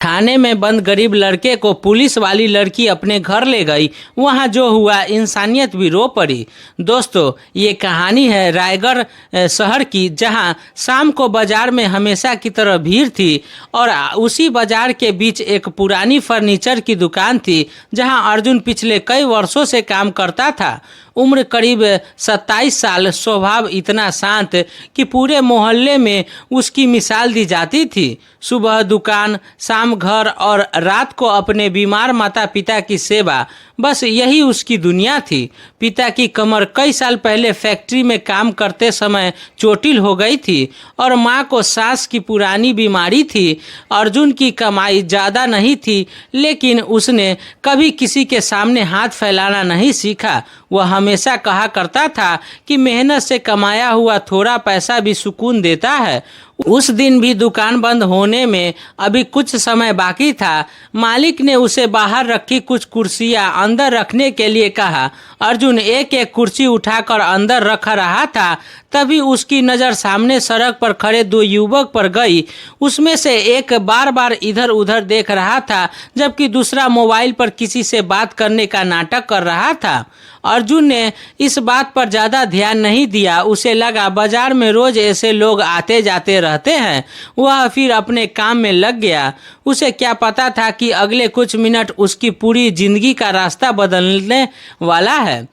थाने में बंद गरीब लड़के को पुलिस वाली लड़की अपने घर ले गई। वहां जो हुआ इंसानियत भी रो पड़ी। दोस्तों, ये कहानी है रायगढ़ शहर की, जहां शाम को बाजार में हमेशा की तरह भीड़ थी और उसी बाजार के बीच एक पुरानी फर्नीचर की दुकान थी जहां अर्जुन पिछले कई वर्षों से काम करता था। उम्र करीब 27 साल, स्वभाव इतना शांत कि पूरे मोहल्ले में उसकी मिसाल दी जाती थी। सुबह दुकान, शाम घर और रात को अपने बीमार माता पिता की सेवा, बस यही उसकी दुनिया थी। पिता की कमर कई साल पहले फैक्ट्री में काम करते समय चोटिल हो गई थी और माँ को सांस की पुरानी बीमारी थी। अर्जुन की कमाई ज़्यादा नहीं थी, लेकिन उसने कभी किसी के सामने हाथ फैलाना नहीं सीखा। वह हमेशा कहा करता था कि मेहनत से कमाया हुआ थोड़ा पैसा भी सुकून देता है। उस दिन भी दुकान बंद होने में अभी कुछ समय बाकी था। मालिक ने उसे बाहर रखी कुछ कुर्सियां अंदर रखने के लिए कहा। अर्जुन एक एक कुर्सी उठाकर अंदर रख रहा था, तभी उसकी नज़र सामने सड़क पर खड़े दो युवक पर गई। उसमें से एक बार बार इधर उधर देख रहा था, जबकि दूसरा मोबाइल पर किसी से बात करने का नाटक कर रहा था। अर्जुन ने इस बात पर ज़्यादा ध्यान नहीं दिया। उसे लगा बाजार में रोज ऐसे लोग आते जाते रहते हैं। वह फिर अपने काम में लग गया। उसे क्या पता था कि अगले कुछ मिनट उसकी पूरी जिंदगी का रास्ता बदलने वाला है।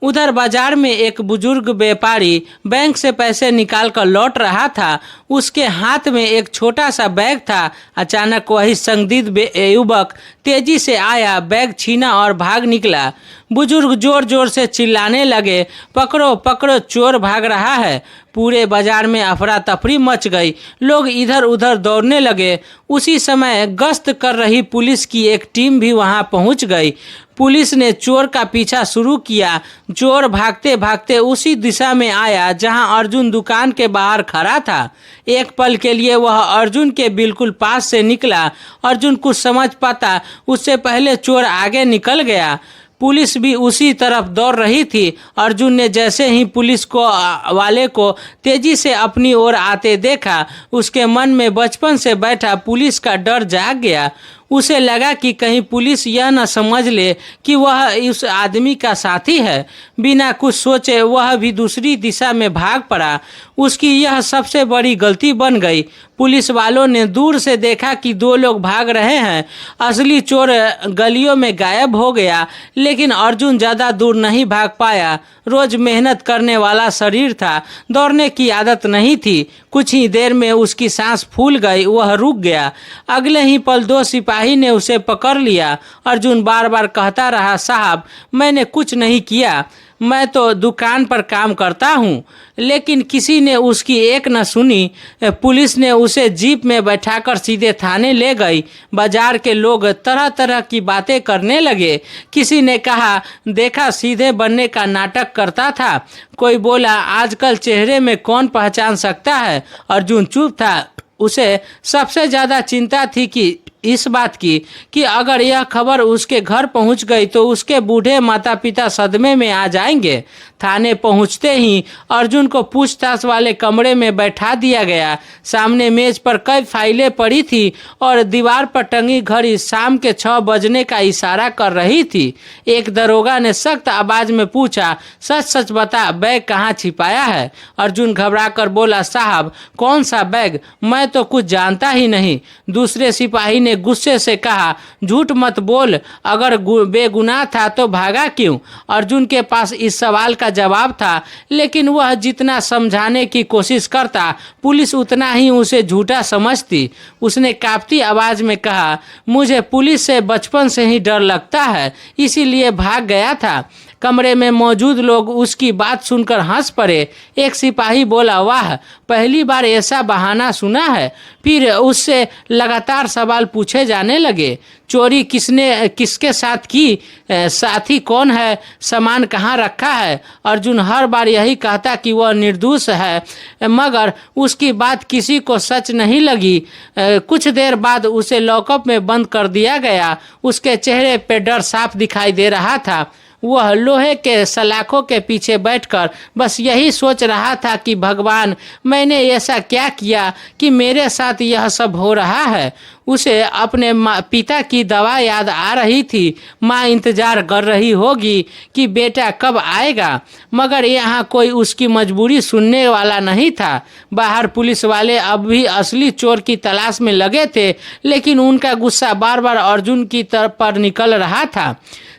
उधर बाजार में एक बुजुर्ग व्यापारी बैंक से पैसे निकालकर लौट रहा था। उसके हाथ में एक छोटा सा बैग था। अचानक वही संदिग्ध युवक तेजी से आया, बैग छीना और भाग निकला। बुजुर्ग जोर जोर से चिल्लाने लगे, पकड़ो पकड़ो, चोर भाग रहा है। पूरे बाजार में अफरा तफरी मच गई। लोग इधर उधर दौड़ने लगे। उसी समय गश्त कर रही पुलिस की एक टीम भी वहां पहुंच गई। पुलिस ने चोर का पीछा शुरू किया। चोर भागते भागते उसी दिशा में आया जहां अर्जुन दुकान के बाहर खड़ा था। एक पल के लिए वह अर्जुन के बिल्कुल पास से निकला। अर्जुन कुछ समझ पाता उससे पहले चोर आगे निकल गया। पुलिस भी उसी तरफ दौड़ रही थी। अर्जुन ने जैसे ही पुलिस वाले को तेजी से अपनी ओर आते देखा, उसके मन में बचपन से बैठा पुलिस का डर जाग गया। उसे लगा कि कहीं पुलिस यह न समझ ले कि वह उस आदमी का साथी है। बिना कुछ सोचे वह भी दूसरी दिशा में भाग पड़ा। उसकी यह सबसे बड़ी गलती बन गई। पुलिस वालों ने दूर से देखा कि दो लोग भाग रहे हैं। असली चोर गलियों में गायब हो गया, लेकिन अर्जुन ज़्यादा दूर नहीं भाग पाया। रोज मेहनत करने वाला शरीर था, दौड़ने की आदत नहीं थी। कुछ ही देर में उसकी सांस फूल गई, वह रुक गया। अगले ही पल दो सिपाही ने उसे पकड़ लिया। अर्जुन बार बार कहता रहा, साहब मैंने कुछ नहीं किया, मैं तो दुकान पर काम करता हूँ। लेकिन किसी ने उसकी एक न सुनी। पुलिस ने उसे जीप में बैठाकर सीधे थाने ले गई। बाजार के लोग तरह तरह की बातें करने लगे। किसी ने कहा, देखा सीधे बनने का नाटक करता था। कोई बोला, आजकल चेहरे में कौन पहचान सकता है। अर्जुन चुप था। उसे सबसे ज़्यादा चिंता थी कि इस बात की कि अगर यह खबर उसके घर पहुंच गई तो उसके बूढ़े माता पिता सदमे में आ जाएंगे। थाने पहुंचते ही अर्जुन को पूछताछ वाले कमरे में बैठा दिया गया। सामने मेज पर कई फाइलें पड़ी थी और दीवार पर टंगी घड़ी शाम के 6 बजने का इशारा कर रही थी। एक दरोगा ने सख्त आवाज में पूछा, सच सच बता, बैग कहाँ छिपाया है। अर्जुन घबराकर बोला, साहब कौन सा बैग, मैं तो कुछ जानता ही नहीं। दूसरे सिपाही ने गुस्से से कहा, झूठ मत बोल, अगर बेगुनाह था तो भागा क्यों। अर्जुन के पास इस सवाल का जवाब था, लेकिन वह जितना समझाने की कोशिश करता, पुलिस उतना ही उसे झूठा समझती। उसने कांपती आवाज में कहा, मुझे पुलिस से बचपन से ही डर लगता है, इसीलिए भाग गया था। कमरे में मौजूद लोग उसकी बात सुनकर हंस पड़े। एक सिपाही बोला, वाह, पहली बार ऐसा बहाना सुना है। फिर उससे लगातार सवाल पूछे जाने लगे। चोरी किसके साथ की, साथी कौन है, सामान कहाँ रखा है। अर्जुन हर बार यही कहता कि वह निर्दोष है, मगर उसकी बात किसी को सच नहीं लगी। कुछ देर बाद उसे लॉकअप में बंद कर दिया गया। उसके चेहरे पर डर साफ दिखाई दे रहा था। वह लोहे के सलाखों के पीछे बैठकर बस यही सोच रहा था कि भगवान, मैंने ऐसा क्या किया कि मेरे साथ यह सब हो रहा है। उसे अपने पिता की दवा याद आ रही थी। माँ इंतजार कर रही होगी कि बेटा कब आएगा, मगर यहाँ कोई उसकी मजबूरी सुनने वाला नहीं था। बाहर पुलिस वाले अब भी असली चोर की तलाश में लगे थे, लेकिन उनका गुस्सा बार बार अर्जुन की तरफ पर निकल रहा था।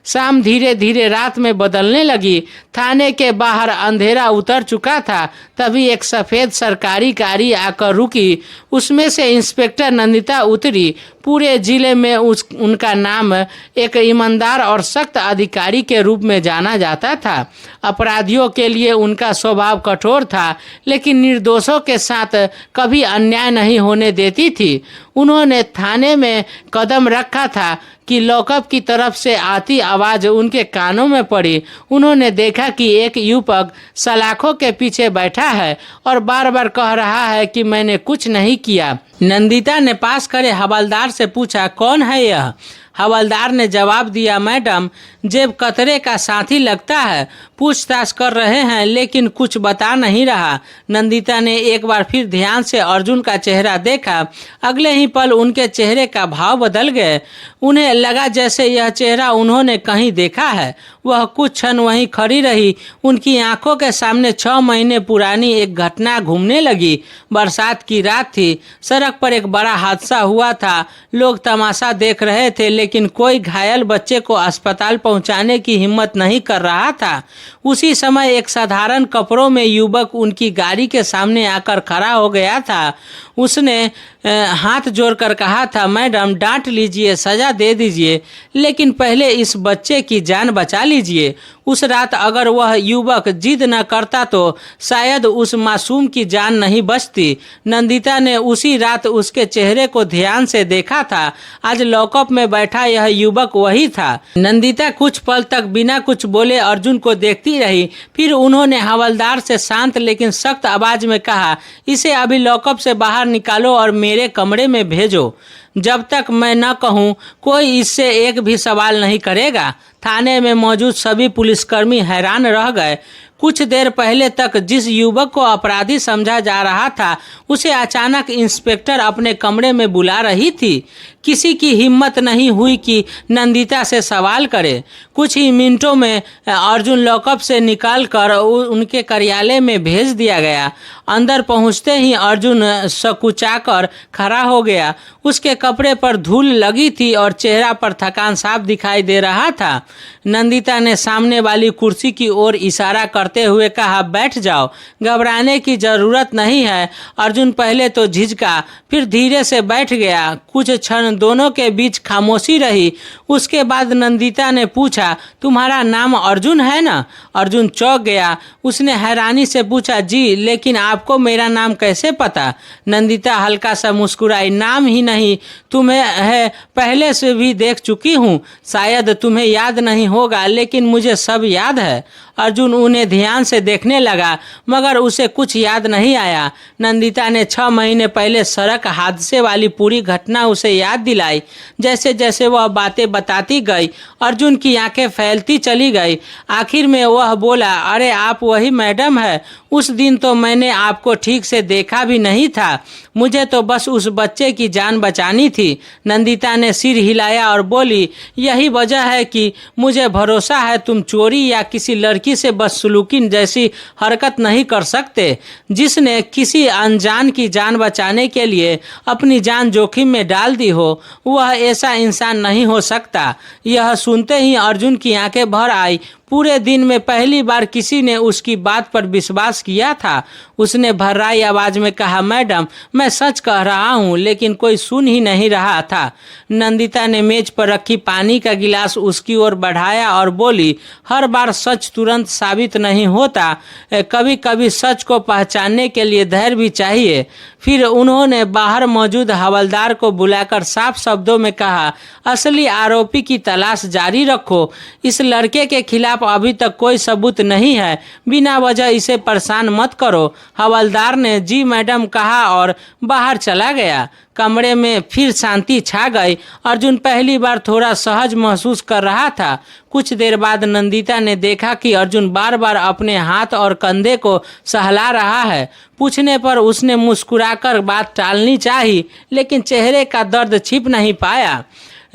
शाम धीरे धीरे रात में बदलने लगी। थाने के बाहर अंधेरा उतर चुका था। तभी एक सफ़ेद सरकारी गाड़ी आकर रुकी। उसमें से इंस्पेक्टर नंदिता उतरी। पूरे जिले में उनका नाम एक ईमानदार और सख्त अधिकारी के रूप में जाना जाता था। अपराधियों के लिए उनका स्वभाव कठोर था, लेकिन निर्दोषों के साथ कभी अन्याय नहीं होने देती थी। उन्होंने थाने में कदम रखा था कि लॉकअप की तरफ से आती आवाज़ उनके कानों में पड़ी। उन्होंने देखा कि एक युवक सलाखों के पीछे बैठा है और बार बार कह रहा है कि मैंने कुछ नहीं किया। नंदिता ने पास खड़े हवलदार से पूछा, कौन है यह? हवलदार ने जवाब दिया, मैडम, जेब कतरे का साथी लगता है। पूछताछ कर रहे हैं लेकिन कुछ बता नहीं रहा। नंदिता ने एक बार फिर ध्यान से अर्जुन का चेहरा देखा। अगले ही पल उनके चेहरे का भाव बदल गए। उन्हें लगा जैसे यह चेहरा उन्होंने कहीं देखा है। वह कुछ क्षण वहीं खड़ी रही। उनकी आंखों के सामने 6 महीने पुरानी एक घटना घूमने लगी। बरसात की रात थी। सड़क पर एक बड़ा हादसा हुआ था। लोग तमाशा देख रहे थे, लेकिन कोई घायल बच्चे को अस्पताल पहुंचाने की हिम्मत नहीं कर रहा था। उसी समय एक साधारण कपड़ों में युवक उनकी गाड़ी के सामने आकर खड़ा हो गया था। उसने हाथ जोड़कर कहा था, मैडम, डांट लीजिए, सजा दे दीजिए, लेकिन पहले इस बच्चे की जान बचा लीजिए। उस रात अगर वह युवक जिद न करता तो शायद उस मासूम की जान नहीं बचती। नंदिता ने उसी रात उसके चेहरे को ध्यान से देखा था। आज लॉकअप में बैठा यह युवक वही था। नंदिता कुछ पल तक बिना कुछ बोले अर्जुन को देखती रही। फिर उन्होंने हवलदार से शांत लेकिन सख्त आवाज में कहा, इसे अभी लॉकअप से बाहर निकालो और मेरे कमरे में भेजो। जब तक मैं न कहूं, कोई इससे एक भी सवाल नहीं करेगा। थाने में मौजूद सभी पुलिसकर्मी हैरान रह गए। कुछ देर पहले तक जिस युवक को अपराधी समझा जा रहा था, उसे अचानक इंस्पेक्टर अपने कमरे में बुला रही थी। किसी की हिम्मत नहीं हुई कि नंदिता से सवाल करे। कुछ ही मिनटों में अर्जुन लॉकअप से निकालकर उनके कार्यालय में भेज दिया गया। अंदर पहुंचते ही अर्जुन सकुचाकर खड़ा हो गया। उसके कपड़े पर धूल लगी थी और चेहरा पर थकान साफ दिखाई दे रहा था। नंदिता ने सामने वाली कुर्सी की ओर इशारा करते हुए कहा, बैठ जाओ, घबराने की जरूरत नहीं है। अर्जुन पहले तो झिझका, फिर धीरे से बैठ गया। कुछ क्षण दोनों के बीच खामोशी रही। उसके बाद नंदिता ने पूछा, तुम्हारा नाम अर्जुन है ना? अर्जुन चौंक गया। उसने हैरानी से पूछा, जी, लेकिन आपको मेरा नाम कैसे पता? नंदिता हल्का सा मुस्कुराई, नाम ही नहीं, तुम्हें है पहले से भी देख चुकी हूँ। शायद तुम्हें याद नहीं होगा, लेकिन मुझे सब याद है। अर्जुन उन्हें ध्यान से देखने लगा, मगर उसे कुछ याद नहीं आया। नंदिता ने 6 महीने पहले सड़क हादसे वाली पूरी घटना उसे याद दिलाई। जैसे जैसे वह बातें बताती गई, अर्जुन की आंखें फैलती चली गई। आखिर में वह बोला, अरे आप वही मैडम है। उस दिन तो मैंने आपको ठीक से देखा भी नहीं था। मुझे तो बस उस बच्चे की जान बचानी थी। नंदिता ने सिर हिलाया और बोली, यही वजह है कि मुझे भरोसा है तुम चोरी या किसी लड़की से बदसलूकी जैसी हरकत नहीं कर सकते। जिसने किसी अनजान की जान बचाने के लिए अपनी जान जोखिम में डाल दी हो, वह ऐसा इंसान नहीं हो सकता। यह सुनते ही अर्जुन की आंखें भर आई। पूरे दिन में पहली बार किसी ने उसकी बात पर विश्वास किया था। उसने भर्राई आवाज में कहा, मैडम, मैं सच कह रहा हूँ, लेकिन कोई सुन ही नहीं रहा था। नंदिता ने मेज पर रखी पानी का गिलास उसकी ओर बढ़ाया और बोली, हर बार सच तुरंत साबित नहीं होता। कभी कभी सच को पहचानने के लिए धैर्य भी चाहिए। फिर उन्होंने बाहर मौजूद हवलदार को बुलाकर साफ शब्दों में कहा, असली आरोपी की तलाश जारी रखो। इस लड़के के खिलाफ खिलाफ अभी तक कोई सबूत नहीं है, बिना वजह इसे परेशान मत करो। हवलदार ने जी मैडम कहा और बाहर चला गया। कमरे में फिर शांति छा गई। अर्जुन पहली बार थोड़ा सहज महसूस कर रहा था। कुछ देर बाद नंदिता ने देखा कि अर्जुन बार बार अपने हाथ और कंधे को सहला रहा है। पूछने पर उसने मुस्कुराकर बात टालनी चाही, लेकिन चेहरे का दर्द छिप नहीं पाया।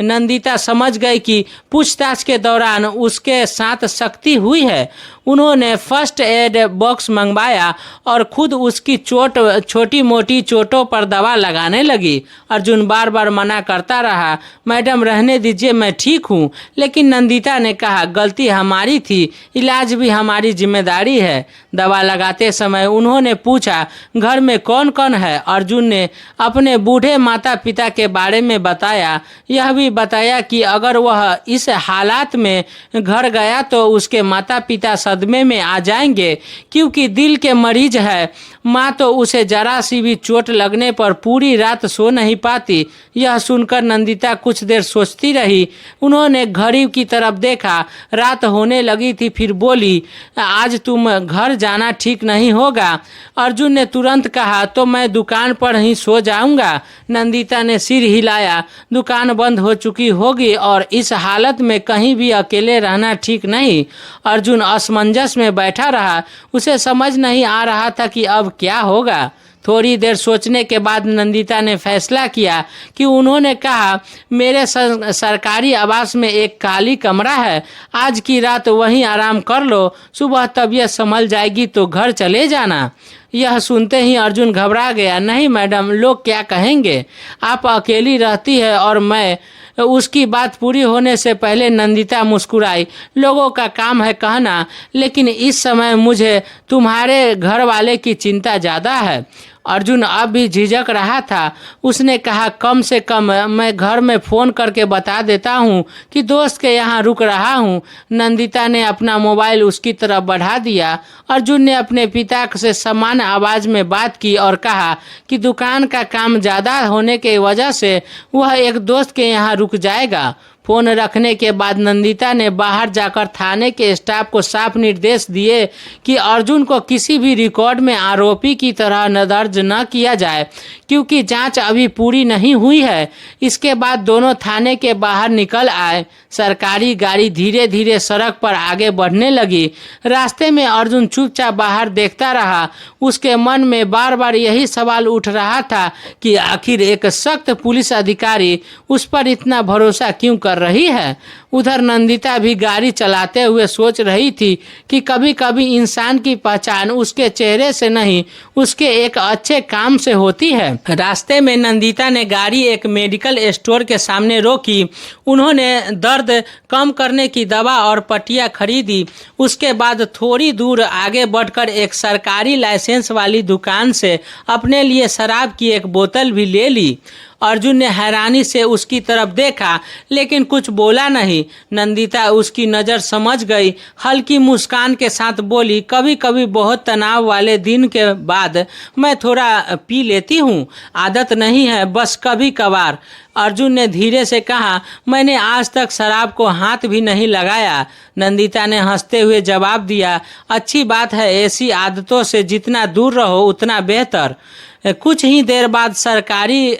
नंदिता समझ गई कि पूछताछ के दौरान उसके साथ सख्ती हुई है। उन्होंने फर्स्ट एड बॉक्स मंगवाया और खुद उसकी छोटी मोटी चोटों पर दवा लगाने लगी। अर्जुन बार बार मना करता रहा, मैडम रहने दीजिए, मैं ठीक हूँ। लेकिन नंदिता ने कहा, गलती हमारी थी, इलाज भी हमारी जिम्मेदारी है। दवा लगाते समय उन्होंने पूछा, घर में कौन कौन है? अर्जुन ने अपने बूढ़े माता पिता के बारे में बताया। यह भी बताया कि अगर वह इस हालात में घर गया तो उसके माता पिता सदमे में आ जाएंगे, क्योंकि दिल के मरीज है। माँ तो उसे जरा सी भी चोट लगने पर पूरी रात सो नहीं पाती। यह सुनकर नंदिता कुछ देर सोचती रही। उन्होंने घड़ी की तरफ देखा, रात होने लगी थी। फिर बोली, आज तुम घर जाना ठीक नहीं होगा। अर्जुन ने तुरंत कहा, तो मैं दुकान पर ही सो जाऊंगा। नंदिता ने सिर हिलाया। दुकान बंद हो चुकी होगी और इस हालत में कहीं भी अकेले रहना ठीक नहीं। अर्जुन असमंजस में बैठा रहा। उसे समझ नहीं आ रहा था कि अब क्या होगा। थोड़ी देर सोचने के बाद नंदिता ने फैसला किया कि उन्होंने कहा, मेरे सरकारी आवास में एक खाली कमरा है, आज की रात वहीं आराम कर लो, सुबह तबीयत संभल जाएगी तो घर चले जाना। यह सुनते ही अर्जुन घबरा गया। नहीं मैडम, लोग क्या कहेंगे? आप अकेली रहती है और मैं। उसकी बात पूरी होने से पहले नंदिता मुस्कुराई। लोगों का काम है कहना, लेकिन इस समय मुझे तुम्हारे घर वाले की चिंता ज़्यादा है। अर्जुन अब भी झिझक रहा था। उसने कहा, कम से कम मैं घर में फ़ोन करके बता देता हूँ कि दोस्त के यहाँ रुक रहा हूँ। नंदिता ने अपना मोबाइल उसकी तरफ बढ़ा दिया। अर्जुन ने अपने पिता से समान आवाज़ में बात की और कहा कि दुकान का काम ज़्यादा होने की वजह से वह एक दोस्त के यहाँ रुक जाएगा। फोन रखने के बाद नंदिता ने बाहर जाकर थाने के स्टाफ को साफ निर्देश दिए कि अर्जुन को किसी भी रिकॉर्ड में आरोपी की तरह न दर्ज न किया जाए, क्योंकि जांच अभी पूरी नहीं हुई है। इसके बाद दोनों थाने के बाहर निकल आए। सरकारी गाड़ी धीरे धीरे सड़क पर आगे बढ़ने लगी। रास्ते में अर्जुन चुपचाप बाहर देखता रहा। उसके मन में बार बार यही सवाल उठ रहा था कि आखिर एक सख्त पुलिस अधिकारी उस पर इतना भरोसा क्यों कर रही है। उधर नंदिता भी गाड़ी चलाते हुए सोच रही थी कि कभी कभी इंसान की पहचान उसके चेहरे से नहीं, उसके एक अच्छे काम से होती है। रास्ते में नंदिता ने गाड़ी एक मेडिकल स्टोर के सामने रोकी। उन्होंने दर्द कम करने की दवा और पट्टियाँ खरीदी। उसके बाद थोड़ी दूर आगे बढ़कर एक सरकारी लाइसेंस वाली दुकान से अपने लिए शराब की एक बोतल भी ले ली। अर्जुन ने हैरानी से उसकी तरफ देखा, लेकिन कुछ बोला नहीं। नंदिता उसकी नज़र समझ गई। हल्की मुस्कान के साथ बोली, कभी कभी बहुत तनाव वाले दिन के बाद मैं थोड़ा पी लेती हूँ, आदत नहीं है, बस कभी कभार। अर्जुन ने धीरे से कहा, मैंने आज तक शराब को हाथ भी नहीं लगाया। नंदिता ने हंसते हुए जवाब दिया, अच्छी बात है, ऐसी आदतों से जितना दूर रहो उतना बेहतर। कुछ ही देर बाद सरकारी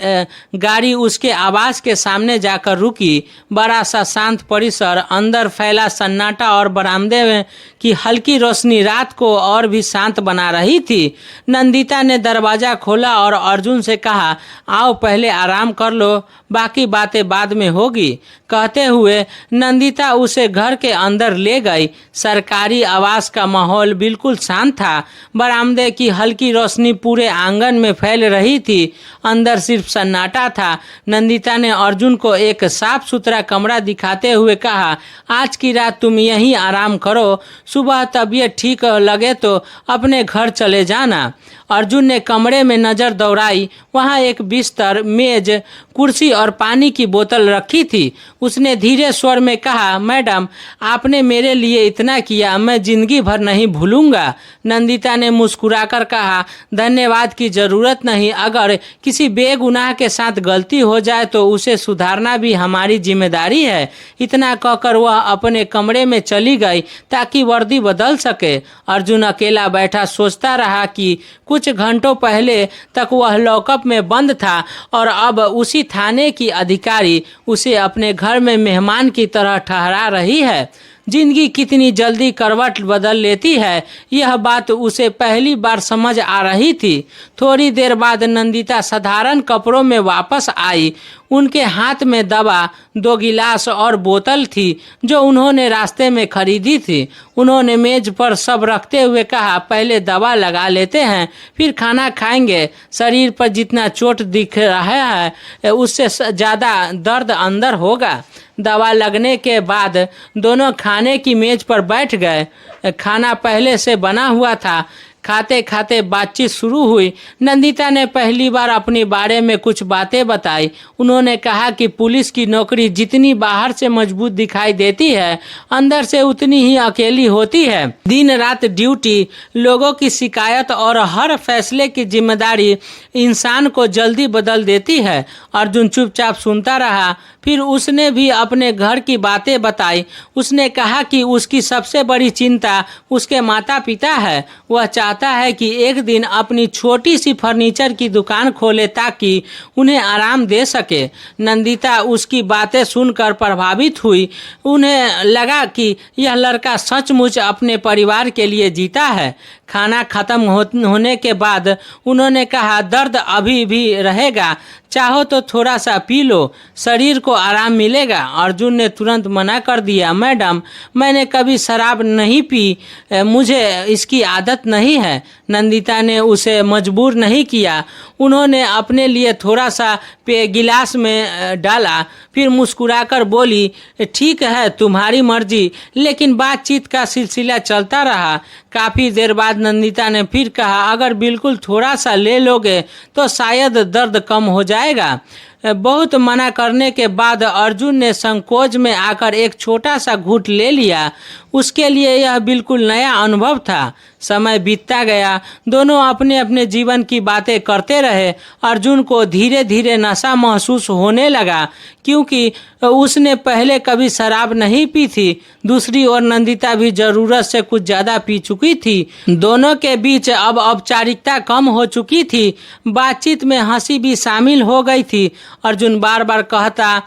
गाड़ी उसके आवास के सामने जाकर रुकी। बड़ा सा शांत परिसर, अंदर फैला सन्नाटा और बरामदे में की हल्की रोशनी रात को और भी शांत बना रही थी। नंदिता ने दरवाज़ा खोला और अर्जुन से कहा, आओ पहले आराम कर लो, बाकी बातें बाद में होगी। कहते हुए नंदिता उसे घर के अंदर ले गई। सरकारी आवास का माहौल बिल्कुल शांत था। बरामदे की हल्की रोशनी पूरे आंगन में फैल रही थी। अंदर सिर्फ सन्नाटा था। नंदिता ने अर्जुन को एक साफ सुथरा कमरा दिखाते हुए कहा, आज की रात तुम यहीं आराम करो, सुबह तबीयत ठीक लगे तो अपने घर चले जाना। अर्जुन ने कमरे में नज़र दौड़ाई। वहाँ एक बिस्तर, मेज, कुर्सी और पानी की बोतल रखी थी। उसने धीरे स्वर में कहा, मैडम, आपने मेरे लिए इतना किया, मैं जिंदगी भर नहीं भूलूंगा। नंदिता ने मुस्कुराकर कहा, धन्यवाद की जरूरत नहीं। अगर किसी बेगुनाह के साथ गलती हो जाए तो उसे सुधारना भी हमारी जिम्मेदारी है। इतना कहकर वह अपने कमरे में चली गई ताकि वर्दी बदल सके। अर्जुन अकेला बैठा सोचता रहा कि कुछ घंटों पहले तक वह लॉकअप में बंद था और अब उसी थाने की अधिकारी उसे अपने घर में मेहमान की तरह ठहरा रही है। जिंदगी कितनी जल्दी करवट बदल लेती है, यह बात उसे पहली बार समझ आ रही थी। थोड़ी देर बाद नंदिता साधारण कपड़ों में वापस आई। उनके हाथ में दवा, 2 गिलास और बोतल थी जो उन्होंने रास्ते में खरीदी थी। उन्होंने मेज पर सब रखते हुए कहा, पहले दवा लगा लेते हैं, फिर खाना खाएंगे। शरीर पर जितना चोट दिख रहा है उससे ज़्यादा दर्द अंदर होगा। दवा लगने के बाद दोनों खाने की मेज पर बैठ गए। खाना पहले से बना हुआ था। खाते खाते बातचीत शुरू हुई। नंदिता ने पहली बार अपने बारे में कुछ बातें बताई। उन्होंने कहा कि पुलिस की नौकरी जितनी बाहर से मजबूत दिखाई देती है, अंदर से उतनी ही अकेली होती है। दिन रात ड्यूटी, लोगों की शिकायत और हर फैसले की जिम्मेदारी इंसान को जल्दी बदल देती है। अर्जुन चुपचाप सुनता रहा। फिर उसने भी अपने घर की बातें बताई। उसने कहा कि उसकी सबसे बड़ी चिंता उसके माता पिता है। वह चाहता है कि एक दिन अपनी छोटी सी फर्नीचर की दुकान खोले ताकि उन्हें आराम दे सके। नंदिता उसकी बातें सुनकर प्रभावित हुई। उन्हें लगा कि यह लड़का सचमुच अपने परिवार के लिए जीता है। खाना खत्म होने के बाद उन्होंने कहा, दर्द अभी भी रहेगा, चाहो तो थोड़ा सा पी लो, शरीर को आराम मिलेगा। अर्जुन ने तुरंत मना कर दिया, मैडम, मैंने कभी शराब नहीं पी, मुझे इसकी आदत नहीं है। नंदिता ने उसे मजबूर नहीं किया। उन्होंने अपने लिए थोड़ा सा गिलास में डाला, फिर मुस्कुराकर बोली, ठीक है, तुम्हारी मर्जी। लेकिन बातचीत का सिलसिला चलता रहा। काफ़ी देर बाद नंदिता ने फिर कहा, अगर बिल्कुल थोड़ा सा ले लोगे तो शायद दर्द कम हो जाएगा। बहुत मना करने के बाद अर्जुन ने संकोच में आकर एक छोटा सा घूंट ले लिया। उसके लिए यह बिल्कुल नया अनुभव था। समय बीतता गया। दोनों अपने अपने जीवन की बातें करते रहे। अर्जुन को धीरे धीरे नशा महसूस होने लगा क्योंकि उसने पहले कभी शराब नहीं पी थी। दूसरी ओर नंदिता भी ज़रूरत से कुछ ज़्यादा पी चुकी थी। दोनों के बीच अब औपचारिकता कम हो चुकी थी। बातचीत में हंसी भी शामिल हो गई थी। अर्जुन बार बार कहता,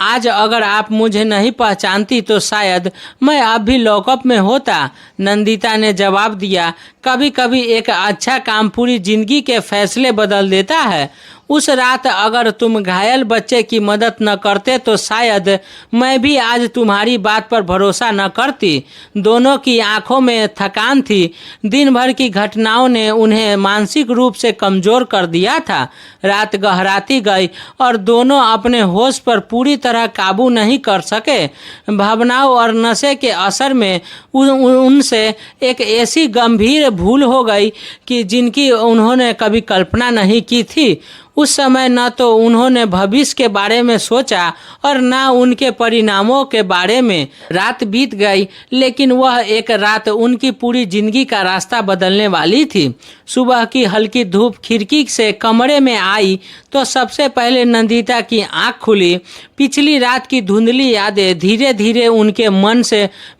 आज अगर आप मुझे नहीं पहचानती तो शायद मैं अब भी लॉकअप में होता। नंदिता ने जवाब दिया, कभी कभी एक अच्छा काम पूरी जिंदगी के फैसले बदल देता है। उस रात अगर तुम घायल बच्चे की मदद न करते तो शायद मैं भी आज तुम्हारी बात पर भरोसा न करती। दोनों की आंखों में थकान थी। दिन भर की घटनाओं ने उन्हें मानसिक रूप से कमज़ोर कर दिया था। रात गहराती गई और दोनों अपने होश पर पूरी तरह काबू नहीं कर सके। भावनाओं और नशे के असर में उनसे एक ऐसी गंभीर भूल हो गई कि जिनकी उन्होंने कभी कल्पना नहीं की थी। उस समय न तो उन्होंने भविष्य के बारे में सोचा और न उनके परिणामों के बारे में। रात बीत गई, लेकिन वह एक रात उनकी पूरी जिंदगी का रास्ता बदलने वाली थी। सुबह की हल्की धूप खिड़की से कमरे में आई तो सबसे पहले नंदिता की आंख खुली। पिछली रात की धुंधली यादें धीरे धीरे उनके मन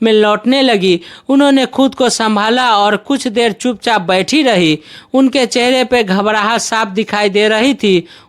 में लौटने लगी। उन्होंने खुद को संभाला और कुछ देर चुपचाप बैठी रही। उनके चेहरे पर घबराहट साफ दिखाई दे रही थी।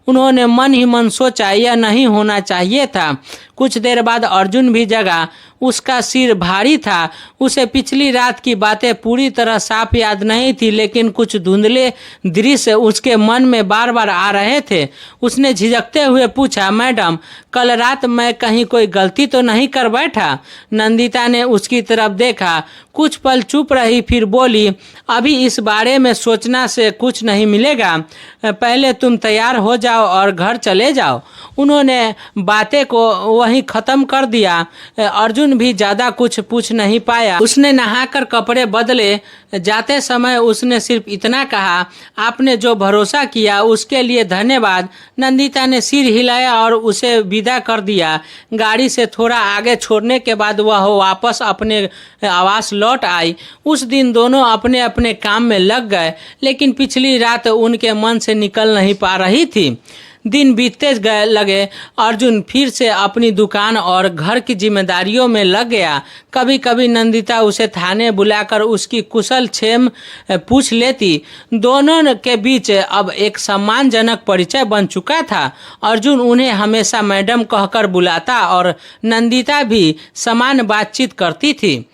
उन्होंने मन ही मन सोचा, यह नहीं होना चाहिए था। कुछ देर बाद अर्जुन भी जगा। उसका सिर भारी था। उसे पिछली रात की बातें पूरी तरह साफ याद नहीं थी, लेकिन कुछ धुंधले दृश्य उसके मन में बार बार आ रहे थे। उसने झिझकते हुए पूछा, मैडम, कल रात मैं कहीं कोई गलती तो नहीं कर बैठा? नंदिता ने उसकी तरफ देखा, कुछ पल चुप रही, फिर बोली, अभी इस बारे में सोचना से कुछ नहीं मिलेगा। पहले तुम तैयार हो जाओ जाओ और घर चले जाओ। उन्होंने बातें को वहीं ख़त्म कर दिया। अर्जुन भी ज़्यादा कुछ पूछ नहीं पाया। उसने नहाकर कपड़े बदले। जाते समय उसने सिर्फ इतना कहा, आपने जो भरोसा किया उसके लिए धन्यवाद। नंदिता ने सिर हिलाया और उसे विदा कर दिया। गाड़ी से थोड़ा आगे छोड़ने के बाद वह वापस अपने आवास लौट आई। उस दिन दोनों अपने अपने काम में लग गए, लेकिन पिछली रात उनके मन से निकल नहीं पा रही थी। दिन बीतते गए लगे। अर्जुन फिर से अपनी दुकान और घर की जिम्मेदारियों में लग गया। कभी कभी नंदिता उसे थाने बुलाकर उसकी कुशल क्षेम पूछ लेती। दोनों के बीच अब एक सम्मानजनक परिचय बन चुका था। अर्जुन उन्हें हमेशा मैडम कहकर बुलाता और नंदिता भी समान बातचीत करती थी।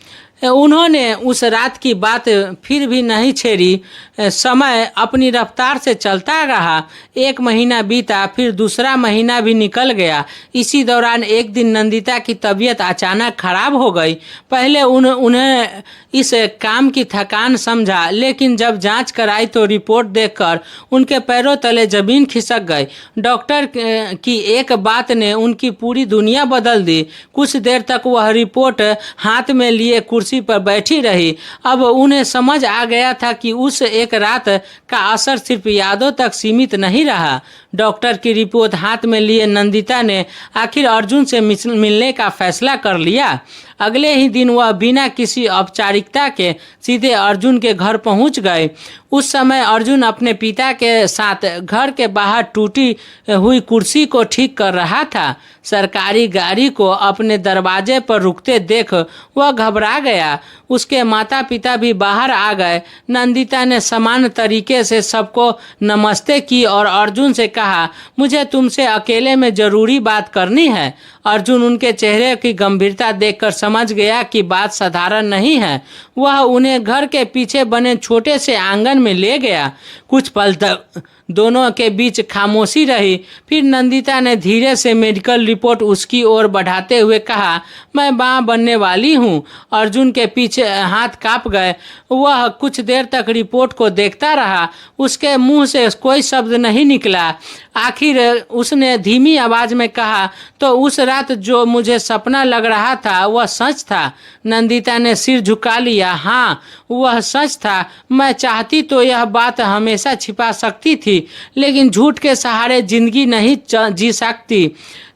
उन्होंने उस रात की बात फिर भी नहीं छेड़ी। समय अपनी रफ्तार से चलता रहा। एक महीना बीता, फिर दूसरा महीना भी निकल गया। इसी दौरान एक दिन नंदिता की तबीयत अचानक खराब हो गई। पहले उन्हें इस काम की थकान समझा, लेकिन जब जांच कराई तो रिपोर्ट देखकर उनके पैरों तले जमीन खिसक गई। डॉक्टर की एक बात ने उनकी पूरी दुनिया बदल दी। कुछ देर तक वह रिपोर्ट हाथ में लिए कुर्सी पर बैठी रही। अब उन्हें समझ आ गया था कि उस एक रात का असर सिर्फ यादों तक सीमित नहीं रहा। डॉक्टर की रिपोर्ट हाथ में लिए नंदिता ने आखिर अर्जुन से मिलने का फैसला कर लिया। अगले ही दिन वह बिना किसी औपचारिकता के सीधे अर्जुन के घर पहुंच गए। उस समय अर्जुन अपने पिता के साथ घर के बाहर टूटी हुई कुर्सी को ठीक कर रहा था। सरकारी गाड़ी को अपने दरवाजे पर रुकते देख वह घबरा गया। उसके माता पिता भी बाहर आ गए। नंदिता ने समान तरीके से सबको नमस्ते की और अर्जुन से कहा, मुझे तुमसे अकेले में ज़रूरी बात करनी है। अर्जुन उनके चेहरे की गंभीरता देखकर समझ गया कि बात साधारण नहीं है। वह उन्हें घर के पीछे बने छोटे से आंगन में ले गया। कुछ पल तक दोनों के बीच खामोशी रही। फिर नंदिता ने धीरे से मेडिकल रिपोर्ट उसकी ओर बढ़ाते हुए कहा, मैं मां बनने वाली हूं। अर्जुन के पीछे हाथ कांप गए। वह कुछ देर तक रिपोर्ट को देखता रहा। उसके मुंह से कोई शब्द नहीं निकला। आखिर उसने धीमी आवाज में कहा, तो उस रात जो मुझे सपना लग रहा था वह सच था। नंदिता ने सिर झुका लिया। हाँ, वह सच था। मैं चाहती तो यह बात हमेशा छिपा सकती थी, लेकिन झूठ के सहारे जिंदगी नहीं जी सकती।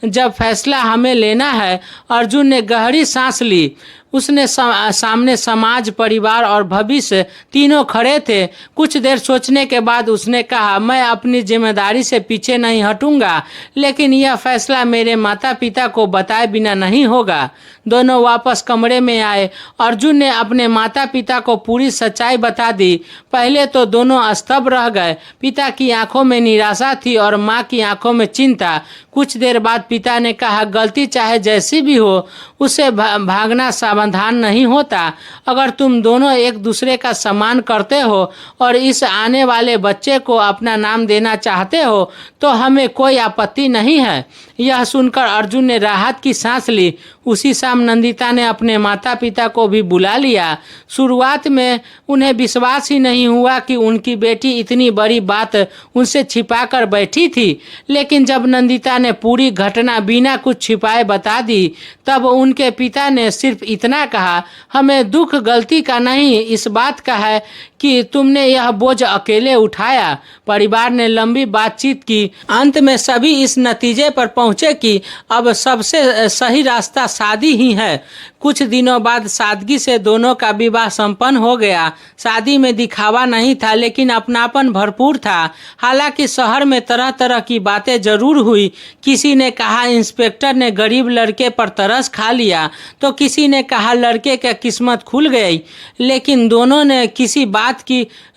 जब फैसला हमें लेना है। अर्जुन ने गहरी सांस ली। उसने सामने समाज, परिवार और भविष्य तीनों खड़े थे। कुछ देर सोचने के बाद उसने कहा, मैं अपनी जिम्मेदारी से पीछे नहीं हटूंगा, लेकिन यह फैसला मेरे माता पिता को बताए बिना नहीं होगा। दोनों वापस कमरे में आए। अर्जुन ने अपने माता पिता को पूरी सच्चाई बता दी। पहले तो दोनों स्तब्ध रह गए। पिता की आंखों में निराशा थी और माँ की आंखों में चिंता। कुछ देर बाद पिता ने कहा, गलती चाहे जैसी भी हो, उससे भागना समाधान नहीं होता। अगर तुम दोनों एक दूसरे का सम्मान करते हो और इस आने वाले बच्चे को अपना नाम देना चाहते हो तो हमें कोई आपत्ति नहीं है। यह सुनकर अर्जुन ने राहत की सांस ली। उसी शाम नंदिता ने अपने माता पिता को भी बुला लिया। शुरुआत में उन्हें विश्वास ही नहीं हुआ कि उनकी बेटी इतनी बड़ी बात उनसे छिपा कर बैठी थी, लेकिन जब नंदिता ने पूरी घटना बिना कुछ छिपाए बता दी, तब उनके पिता ने सिर्फ इतना कहा, हमें दुख गलती का नहीं, इस बात का है कि तुमने यह बोझ अकेले उठाया। परिवार ने लंबी बातचीत की। अंत में सभी इस नतीजे पर पहुंचे कि अब सबसे सही रास्ता शादी ही है। कुछ दिनों बाद सादगी से दोनों का विवाह संपन्न हो गया। शादी में दिखावा नहीं था, लेकिन अपनापन भरपूर था। हालांकि शहर में तरह तरह की बातें जरूर हुई। किसी ने कहा इंस्पेक्टर ने गरीब लड़के पर तरस खा लिया, तो किसी ने कहा लड़के का किस्मत खुल गई। लेकिन दोनों ने किसी बात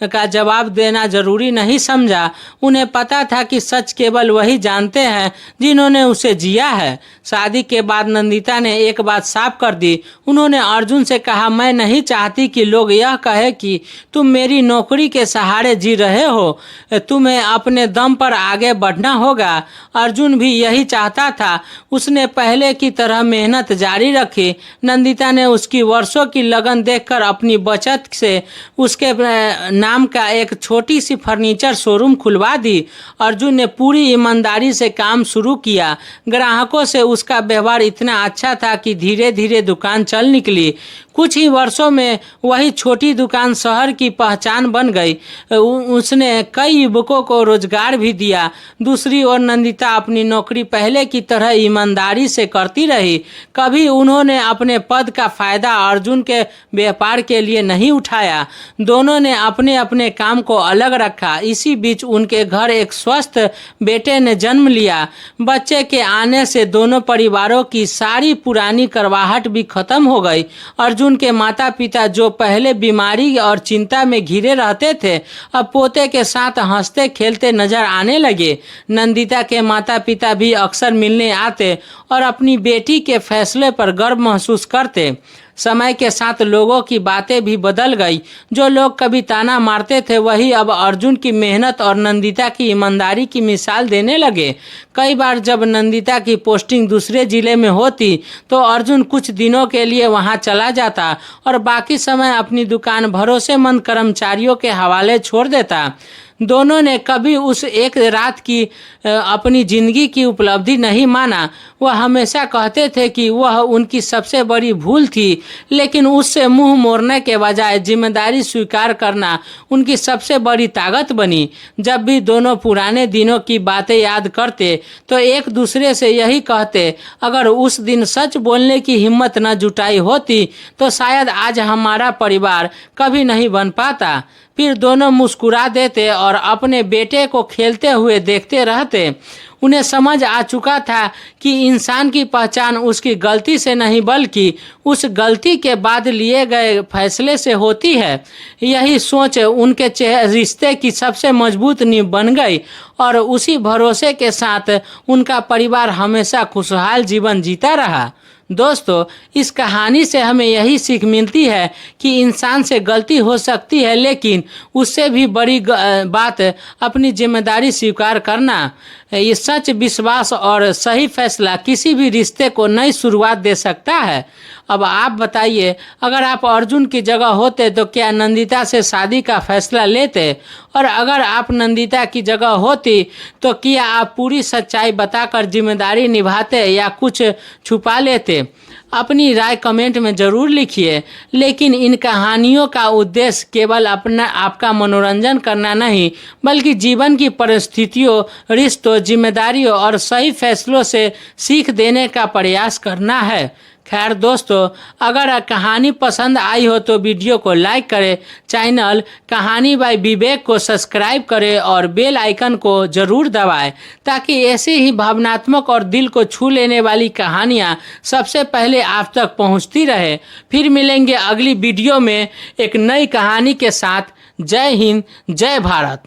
का जवाब देना जरूरी नहीं समझा। उन्हें पता था कि सच केवल वही जानते हैं जिन्होंने उसे जिया है। शादी के बाद नंदिता ने एक बात साफ कर दी। उन्होंने अर्जुन से कहा, मैं नहीं चाहती कि लोग यह कहे कि तुम मेरी नौकरी के सहारे जी रहे हो। तुम्हें अपने दम पर आगे बढ़ना होगा। अर्जुन भी यही चाहता था। उसने पहले की तरह मेहनत जारी रखी। नंदिता ने उसकी वर्षों की लगन देखकर अपनी बचत से उसके नाम का एक छोटी सी फर्नीचर शोरूम खुलवा दी। अर्जुन ने पूरी ईमानदारी से काम शुरू किया। ग्राहकों से उसका व्यवहार इतना अच्छा था कि धीरे धीरे दुकान चल निकली। कुछ ही वर्षों में वही छोटी दुकान शहर की पहचान बन गई। उसने कई युवकों को रोजगार भी दिया। दूसरी ओर नंदिता अपनी नौकरी पहले की तरह ईमानदारी से करती रही। कभी उन्होंने अपने पद का फायदा अर्जुन के व्यापार के लिए नहीं उठाया। दोनों ने अपने अपने काम को अलग रखा। इसी बीच उनके घर एक स्वस्थ बेटे ने जन्म लिया। बच्चे के आने से दोनों परिवारों की सारी पुरानी करवाहट भी खत्म हो गई। अर्जुन के माता पिता जो पहले बीमारी और चिंता में घिरे रहते थे, अब पोते के साथ हंसते खेलते नजर आने लगे। नंदिता के माता पिता भी अक्सर मिलने आते और अपनी बेटी के फैसले पर गर्व महसूस करते। समय के साथ लोगों की बातें भी बदल गई। जो लोग कभी ताना मारते थे वही अब अर्जुन की मेहनत और नंदिता की ईमानदारी की मिसाल देने लगे। कई बार जब नंदिता की पोस्टिंग दूसरे जिले में होती तो अर्जुन कुछ दिनों के लिए वहां चला जाता और बाकी समय अपनी दुकान भरोसेमंद कर्मचारियों के हवाले छोड़ देता। दोनों ने कभी उस एक रात की अपनी जिंदगी की उपलब्धि नहीं माना। वह हमेशा कहते थे कि वह उनकी सबसे बड़ी भूल थी, लेकिन उससे मुंह मोड़ने के बजाय जिम्मेदारी स्वीकार करना उनकी सबसे बड़ी ताकत बनी। जब भी दोनों पुराने दिनों की बातें याद करते तो एक दूसरे से यही कहते, अगर उस दिन सच बोलने की हिम्मत न जुटाई होती तो शायद आज हमारा परिवार कभी नहीं बन पाता। फिर दोनों मुस्कुरा देते और अपने बेटे को खेलते हुए देखते रहते। उन्हें समझ आ चुका था कि इंसान की पहचान उसकी गलती से नहीं बल्कि उस गलती के बाद लिए गए फैसले से होती है। यही सोच उनके रिश्ते की सबसे मजबूत नींव बन गई और उसी भरोसे के साथ उनका परिवार हमेशा खुशहाल जीवन जीता रहा। दोस्तों, इस कहानी से हमें यही सीख मिलती है कि इंसान से गलती हो सकती है, लेकिन उससे भी बड़ी बात अपनी जिम्मेदारी स्वीकार करना। ये सच, विश्वास और सही फैसला किसी भी रिश्ते को नई शुरुआत दे सकता है। अब आप बताइए, अगर आप अर्जुन की जगह होते तो क्या नंदिता से शादी का फैसला लेते? और अगर आप नंदिता की जगह होती तो क्या आप पूरी सच्चाई बताकर जिम्मेदारी निभाते या कुछ छुपा लेते? अपनी राय कमेंट में ज़रूर लिखिए। लेकिन इन कहानियों का उद्देश्य केवल आपका मनोरंजन करना नहीं, बल्कि जीवन की परिस्थितियों, रिश्तों, जिम्मेदारियों और सही फैसलों से सीख देने का प्रयास करना है। खैर दोस्तों, अगर कहानी पसंद आई हो तो वीडियो को लाइक करें, चैनल कहानी बाय विवेक को सब्सक्राइब करें और बेल आइकन को ज़रूर दबाएं ताकि ऐसी ही भावनात्मक और दिल को छू लेने वाली कहानियाँ सबसे पहले आप तक पहुँचती रहे। फिर मिलेंगे अगली वीडियो में एक नई कहानी के साथ। जय हिंद, जय भारत।